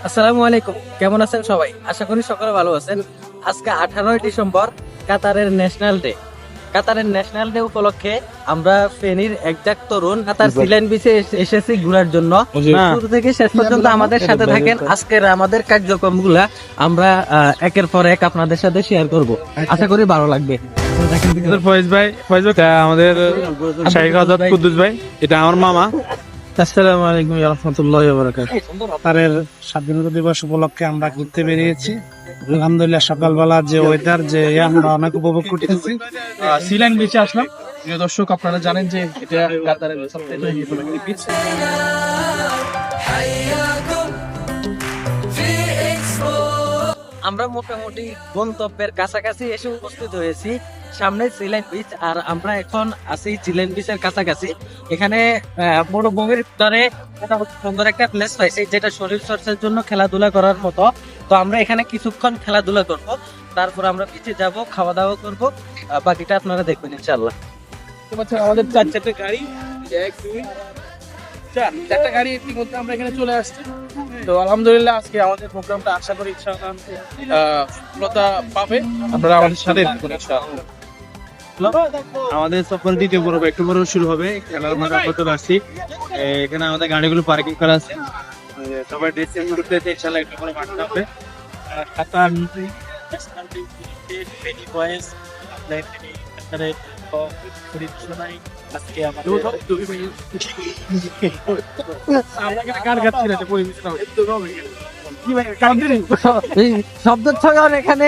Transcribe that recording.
আসসালামু আলাইকুম, কেমন আছেন সবাই? আশা করি সকলে ভালো আছেন। আজকে 18 ডিসেম্বর কাতারের ন্যাশনাল ডে উপলক্ষে আমরা ফেনীর একজাক তরুণ কাতার সিলেন বিচে এসেছি ঘোরার জন্য। শুরু থেকে শেষ পর্যন্ত আমাদের সাথে থাকেন। আজকের আমাদের কার্যক্রমগুলা আমরা একের পর এক আপনাদের সাথে শেয়ার করব। আশা করি ভালো লাগবে। ফয়েজ ভাই আমাদের শাহিক আজাদ কুদ্দুস ভাই, এটা আমার মামা। আসসালামু আলাইকুম ওয়া রাহমাতুল্লাহি ওয়া বারাকাতুহু। কাতারের স্বাধীনতা দিবস উপলক্ষে আমরা ঘুরতে বেরিয়েছি। আলহামদুলিল্লাহ সকালবেলা যে ওয়েদার আমরা অনেক উপভোগ করতেছি। সিলেন বিচে আসলাম। প্রিয় দর্শক, আপনারা জানেন যে এটা কাতারের সবচেয়ে উপলক্ষে বিচ। আমরা মোটামুটি গন্তব্যের কাছাকাছি এসে উপস্থিত হয়েছি। সামনে সিলেন বিচ, আর আমরা এখন আছি সিলেন বিচের কাছাকাছি। এখানে মরুভূমির ভিতরে মোটামুটি সুন্দর একটা প্লেস পাইছি, যেটা শরীর চর্চার জন্য খেলাধুলা করার মতো। তো আমরা এখানে কিছুক্ষণ খেলাধুলা করব, তারপর আমরা বিচে যাব, খাওয়া দাওয়া করব। বাকিটা আপনারা দেখবেন ইনশাআল্লাহ। আমাদের চার চারটে গাড়ি, এক দুই চারটা গাড়ি ইতিমধ্যে আমরা এখানে চলে আসছি। তো আলহামদুলিল্লাহ আজকে আমাদের প্রোগ্রামটা আশা করি ইনশাআল্লাহ সফলতা পাবে। আপনারা আমাদের সাথে থাকুন ইনশাআল্লাহ। আমাদের সফর দ্বিতীয় পর্ব একটু পর্ব শুরু হবে। খেলার মাঠে করতে পারছি, এখানে আমাদের গাড়িগুলো পার্কিং করা আছে। সবাই ড্রেস চেঞ্জ করতে ইনশাআল্লাহ একটু পরে মাঠে যাবে। কাতার ন্যাশনাল টিম ফেনী বয়েজ কাতারের পরিচালনায় আজকে আমাদের শব্দ ছড়ান এখানে।